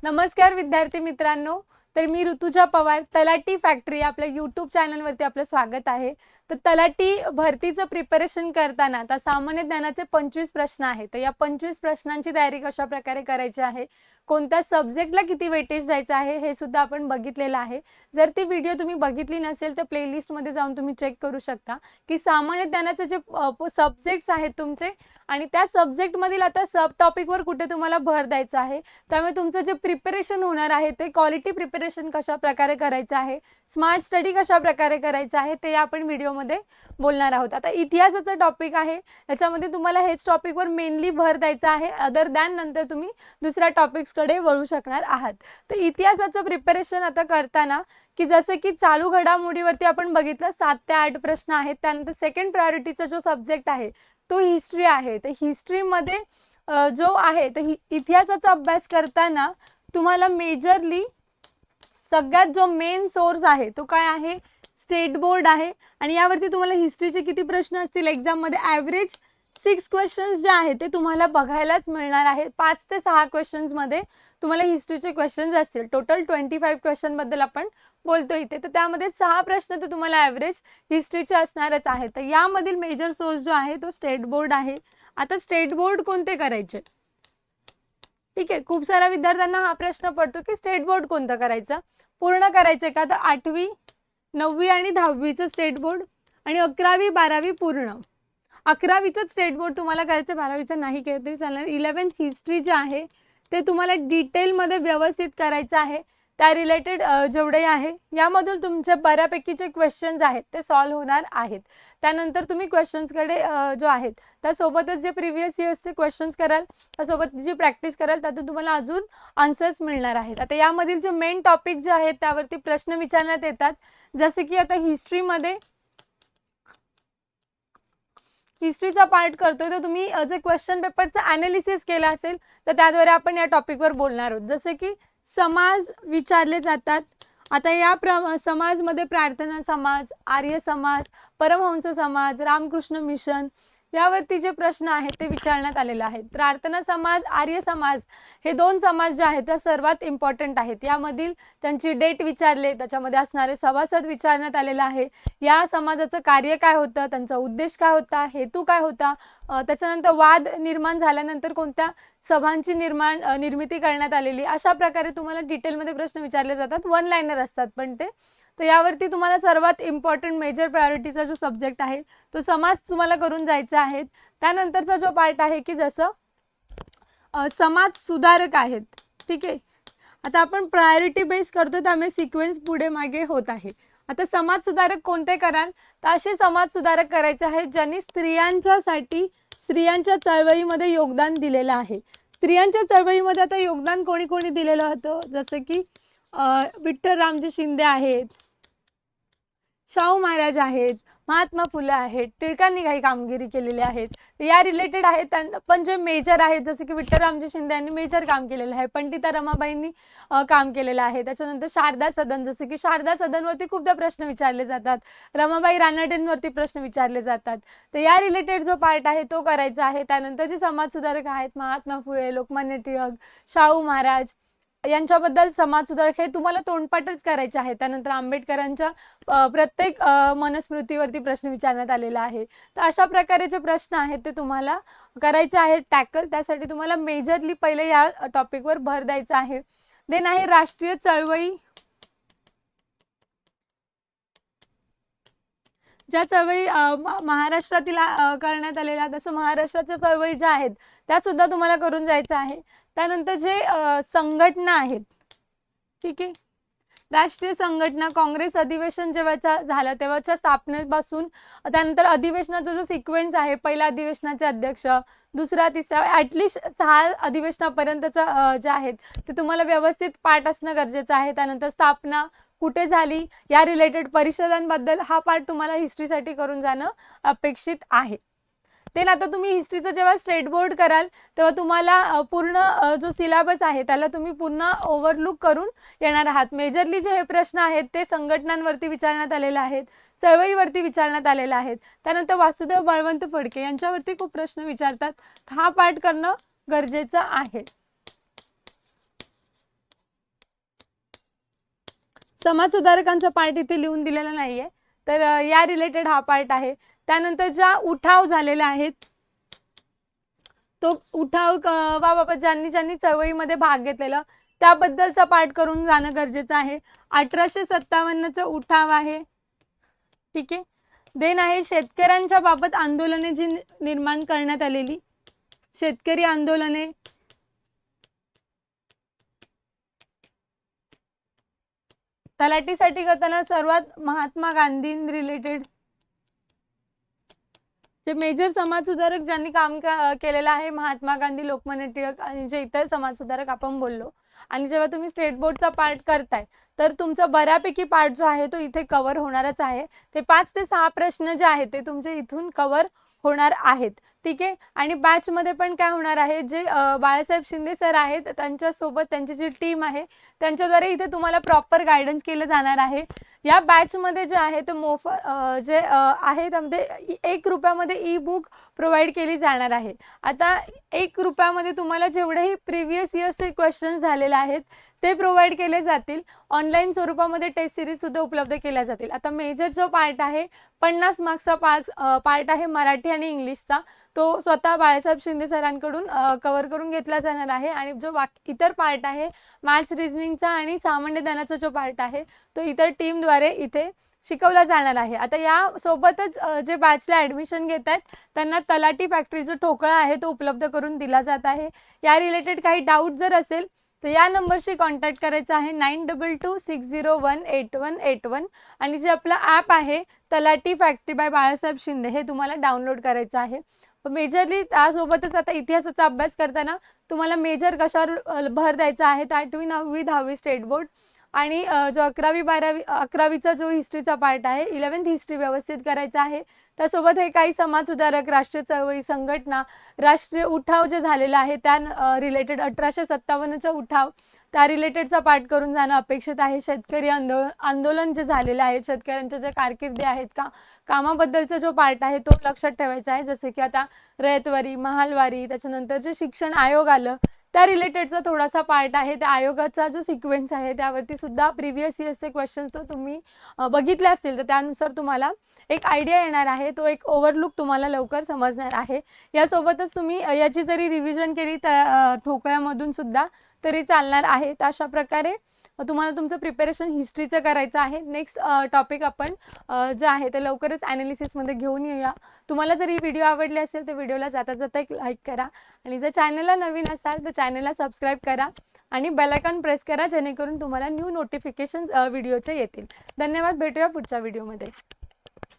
नमस्कार विद्यार्थी मित्रांनो. तर मी ऋतुजा पवार, तलाठी फॅक्टरी आपल्या यूट्यूब चॅनलवरती आपलं स्वागत आहे. तर तलाठी भरतीचं प्रिपरेशन करताना आता सामान्य ज्ञानाचे 25 प्रश्न आहेत. तर या 25 प्रश्नांची तयारी कशा प्रकारे करायची आहे, कोणत्या सब्जेक्टला किती वेटेज द्यायचं आहे, हे सुद्धा आपण बघितलेलं आहे. जर ती व्हिडिओ तुम्ही बघितली नसेल तर प्लेलिस्टमध्ये जाऊन तुम्ही चेक करू शकता की सामान्य ज्ञानाचे जे सब्जेक्ट्स आहेत तुमचे आणि त्या सब्जेक्टमधील आता सब टॉपिकवर कुठे तुम्हाला भर द्यायचा आहे. त्यामुळे तुमचं जे प्रिपरेशन होणार आहे ते क्वालिटी प्रिपरेशन कशा प्रकारे करायचं आहे, स्मार्ट स्टडी कशा प्रकारे करायचं आहे ते आपण व्हिडिओमध्ये बोलणार आहोत. आता इतिहासाचा टॉपिक आहे, याच्यामध्ये तुम्हाला हेच टॉपिकवर मेनली भर द्यायचा आहे. अदर दॅन नंतर तुम्ही दुसऱ्या टॉपिक्सकडे वळू शकणार आहात. तर इतिहासाचं प्रिपरेशन आता करताना की जसे की चालू घडामोडीवरती आपण बघितलं 7 ते 8 प्रश्न आहेत. त्यानंतर सेकंड प्रायोरिटीचा जो सब्जेक्ट आहे तो हिस्ट्री आहे. तर हिस्ट्रीमध्ये जो आहे तर इतिहासाचा अभ्यास करताना तुम्हाला मेजरली सगळ्यात जो मेन सोर्स आहे तो काय आहे, स्टेट बोर्ड आहे. आणि यावरती तुम्हाला हिस्ट्रीचे किती प्रश्न असतील एक्झाममध्ये, ॲव्हरेज 6 क्वेश्चन्स जे आहेत ते तुम्हाला बघायलाच मिळणार आहे. 5 ते 6 क्वेश्चन्समध्ये तुम्हाला हिस्ट्रीचे क्वेश्चन्स असतील. टोटल 25 क्वेश्चनबद्दल आपण बोलतो इथे. तर त्यामध्ये 6 प्रश्न तर तुम्हाला ॲव्हरेज हिस्ट्रीचे असणारच आहेत. तर यामधील मेजर सोर्स जो आहे तो स्टेट बोर्ड आहे. आता स्टेट बोर्ड कोणते करायचे, ठीक आहे. खूप साऱ्या विद्यार्थ्यांना हा प्रश्न पडतो की स्टेट बोर्ड कोणतं करायचं, पूर्ण करायचं का. तर 8वी 9वी आणि 10वीचं स्टेट बोर्ड आणि 11वी 12वी पूर्ण. 11वीचं स्टेट बोर्ड तुम्हाला करायचं, 12वीचं नाही केलं तरी चालणार. 11th हिस्ट्री जे आहे ते तुम्हाला डिटेलमध्ये व्यवस्थित करायचं आहे. त्या रिलेटेड जेवढे आहे यामधून तुमचे बऱ्यापैकी जे क्वेश्चन्स आहेत ते सॉल्व्ह होणार आहेत. त्यानंतर तुम्ही क्वेश्चन्सकडे जो आहेत त्यासोबतच जे प्रिव्हियस इयर्सचे क्वेश्चन्स कराल, त्यासोबत जी प्रॅक्टिस कराल, त्यातून तुम्हाला अजून आन्सर्स मिळणार आहेत. आता यामधील जे मेन टॉपिक जे आहेत त्यावरती प्रश्न विचारण्यात येतात. जसे की आता हिस्ट्रीचा पार्ट करतोय तर तुम्ही जे क्वेश्चन पेपरचं ॲनालिसिस केलं असेल तर त्याद्वारे आपण या टॉपिकवर बोलणार आहोत. जसे की समाज विचारले जातात. आता या समाजमध्ये प्रार्थना समाज, आर्य समाज, परमहंस समाज, रामकृष्ण मिशन यावरती जे प्रश्न आहेत ते विचारण्यात आलेले आहेत. प्रार्थना समाज, आर्य समाज हे 2 समाज जे आहेत त्या सर्वात इम्पॉर्टंट आहेत. यामधील त्यांची डेट विचारले, त्याच्यामध्ये असणारे सभासद विचारण्यात आलेला आहे. या समाजाचं कार्य काय होतं, त्यांचा उद्देश काय होता, हेतू काय होता, त्याच्यानंतर वाद निर्माण झाल्यानंतर कोणत्या सभांची निर्मिती करण्यात आलेली, अशा प्रकारे तुम्हाला डिटेलमध्ये प्रश्न विचारले जातात. 1 लाइनर असतात पण ते. तर यावरती तुम्हाला सर्वात इम्पॉर्टंट मेजर प्रायोरिटीचा जो सब्जेक्ट आहे तो समाज तुम्हाला करून जायचा आहे. त्यानंतरचा जो पार्ट आहे की जसं समाज सुधारक आहेत, ठीक आहे. आता आपण प्रायोरिटी बेस करतो त्यामुळे सिक्वेन्स पुढे मागे होत आहे. आता समाज सुधारक कोणते कराल, तर असे समाज सुधारक करायचे आहेत ज्यांनी स्त्रियांच्या चळवळीमध्ये योगदान दिलेलं आहे. स्त्रियांच्या चळवळीमध्ये आता योगदान कोणी कोणी दिलेलं होतं, जसं की विठ्ठल रामजी शिंदे आहेत, शाहू महाराज आहेत, महात्मा फुले आहेत, टिळकांनी काही कामगिरी केलेली आहेत. या रिलेटेड आहेत. पण जे मेजर आहेत जसे की विठ्ठल रामजी शिंदे यांनी मेजर काम केलेलं आहे, पंडिता रमाबाईंनी काम केलेलं आहे. त्याच्यानंतर शारदा सदन, जसे की शारदा सदनवरती खूपदा प्रश्न विचारले जातात, रमाबाई रानडेंवरती प्रश्न विचारले जातात. तर या रिलेटेड जो पार्ट आहे तो करायचा आहे. त्यानंतर जे समाज सुधारक आहेत महात्मा फुले, लोकमान्य टिळक, शाहू महाराज यांच्याबद्दल समाज सुधारक हे तुम्हाला तोंडपाठच करायचे आहे. त्यानंतर आंबेडकरांच्या प्रत्येक मनुस्मृतीवरती प्रश्न विचारण्यात आलेला आहे. तर अशा प्रकारे जे प्रश्न आहेत ते तुम्हाला करायचे आहेत टॅकल. त्यासाठी तुम्हाला मेजरली पहिले या टॉपिकवर भर द्यायचा आहे. देन आहे राष्ट्रीय चळवळी, ज्या चळवळी महाराष्ट्रातील करण्यात आलेल्या, तसं महाराष्ट्राच्या चळवळी ज्या आहेत त्या सुद्धा तुम्हाला करून जायचं आहे. त्यानंतर जे संघटना आहेत, ठीक आहे, राष्ट्रीय संघटना, काँग्रेस अधिवेशन जेव्हाचा झालं तेव्हाच्या स्थापनेपासून त्यानंतर अधिवेशनाचा जो सिक्वेन्स आहे, पहिल्या अधिवेशनाचे अध्यक्ष, दुसरा, तिसरा, ॲटलिस्ट 6 अधिवेशनापर्यंतचं जे आहेत ते तुम्हाला व्यवस्थित पाठ असणं गरजेचं आहे. त्यानंतर स्थापना कुठे झाली या रिलेटेड परिषदांबद्दल हा पार्ट तुम्हाला हिस्ट्रीसाठी करून जाणं अपेक्षित आहे. देन आता तुम्ही हिस्ट्रीचं जेव्हा स्टेट बोर्ड कराल तेव्हा तुम्हाला पूर्ण जो सिलेबस आहे त्याला तुम्ही पूर्ण ओव्हरलुक करून येणार आहात. मेजरली जे हे प्रश्न आहेत ते संघटनांवरती विचारण्यात आलेले आहेत, चळवळीवरती विचारण्यात आलेले आहेत. त्यानंतर वासुदेव बळवंत फडके यांच्यावरती खूप प्रश्न विचारतात. हा पार्ट करणं गरजेचं आहे. समाज सुधारकांचा पार्ट इथे लिहून दिलेला नाहीये, तर या रिलेटेड हा पार्ट आहे. त्यानंतर ज्या उठाव झालेले आहेत, तो उठाव बाबा ज्यांनी ज्यांनी चळवळीमध्ये भाग घेतलेला त्याबद्दलचा पाठ करून जाणं गरजेचं आहे. 1857चा उठाव आहे, ठीक आहे. देन आहे शेतकऱ्यांच्या बाबत आंदोलने जी निर्माण करण्यात आलेली, शेतकरी आंदोलने. तलाठीसाठी करताना सर्वात महात्मा गांधी रिलेटेड जे मेजर समाज सुधारक ज्यांनी काम केलेलं आहे, महात्मा गांधी, लोकमान्य टिळक आणि जे इतर समाज सुधारक आपण बोललो. आणि जेव्हा तुम्ही स्टेट बोर्डचा पार्ट करताय तर तुमचा बऱ्यापैकी पार्ट जो आहे तो इथे कव्हर होणारच आहे. ते 5 ते 6 प्रश्न जे आहेत ते तुमचे इथून कव्हर होणार आहेत, ठीक आहे. आणि बॅचमध्ये पण काय होणार आहे, जे बाळासाहेब शिंदे सर आहेत त्यांच्यासोबत त्यांची जी टीम आहे त्यांच्याद्वारे इथे तुम्हाला प्रॉपर गायडन्स केलं जाणार आहे. या बॅचमध्ये जे आहे ते जे आहे त्यामध्ये 1 रुपयामध्ये ई बुक प्रोव्हाइड केली जाणार आहे. आता 1 रुपयामध्ये तुम्हाला जेवढेही प्रिव्हियस इयर्सचे क्वेश्चन्स झालेले आहेत ते प्रोव्हाइड केले जातील. ऑनलाईन स्वरूपामध्ये टेस्ट सिरीज सुद्धा उपलब्ध केल्या जातील. आता मेजर जो पार्ट आहे 50 मार्क्सचा पार्ट आहे मराठी आणि इंग्लिशचा, तो स्वतः बाळासाहेब शिंदे सरांकडून कव्हर करून घेतला जाणार आहे. आणि जो इतर पार्ट आहे मॅथ्स, रिझनिंगचा आणि सामान्य ज्ञानाचा जो पार्ट आहे तो इतर टीमद्वारे इथे शिकवला जाणार आहे. आता या सोबतच जे बॅचला ॲडमिशन घेत आहेत त्यांना तलाठी फॅक्टरी जो ठोकळा आहे तो उपलब्ध करून दिला जात आहे. या रिलेटेड काही डाऊट जर असेल तर या नंबरशी कॉन्टॅक्ट करायचा आहे 9226018181. आणि जे आपलं ॲप आहे तलाठी फॅक्टरी बाय बाळासाहेब शिंदे हे तुम्हाला डाउनलोड करायचं आहे. मेजरली त्यासोबतच आता इतिहासाचा अभ्यास करताना तुम्हाला मेजर कशावर भर द्यायचा आहे, 8वी 9वी 10वी स्टेट बोर्ड आणि जो 11वी 12वी 11वीचा जो हिस्ट्रीचा पार्ट आहे 11th हिस्ट्री व्यवस्थित करायचा आहे. त्यासोबत हे काही समाज सुधारक, राष्ट्रीय चळवळी, संघटना, राष्ट्रीय उठाव जे झालेला आहे त्या रिलेटेड 1857चा उठाव त्या रिलेटेडचा पाठ करून जाणं अपेक्षित आहे. शेतकरी आंदोलन जे झालेलं आहे, शेतकऱ्यांच्या जे कारकिर्दी आहेत कामाबद्दलचा जो पार्ट आहे तो लक्षात ठेवायचा आहे. जसे की आता रयतवारी, महालवारी, त्याच्यानंतर जे शिक्षण आयोग आलं त्या रिलेटेडचा थोडासा पार्ट आहे. त्या आयोगाचा जो सिक्वेन्स आहे त्यावरती सुद्धा प्रिव्हियस इयर्सचे क्वेश्चन्स तर तुम्ही बघितले असतील तर त्यानुसार तुम्हाला एक आयडिया येणार आहे. तो एक ओव्हरलुक तुम्हाला लवकर समजणार आहे. यासोबतच तुम्ही याची जरी रिव्हिजन केली त्या ठोकळ्यामधून सुद्धा तरी चालणार आहे. तर अशा प्रकारे तुम्हाला तुमचं प्रिपरेशन हिस्ट्रीचं करायचं आहे. नेक्स्ट टॉपिक आपण जे आहे ते लवकरच ॲनालिसिसमध्ये घेऊन येऊया. तुम्हाला जर ही व्हिडिओ आवडली असेल तर व्हिडिओला जाता जाता एक लाईक करा आणि जर चॅनलला नवीन असाल तर चॅनलला सबस्क्राईब करा आणि बेल आयकॉन प्रेस करा जेणेकरून तुम्हाला न्यू नोटिफिकेशन्स व्हिडिओचे येतील. धन्यवाद. भेटूया पुढच्या व्हिडिओमध्ये.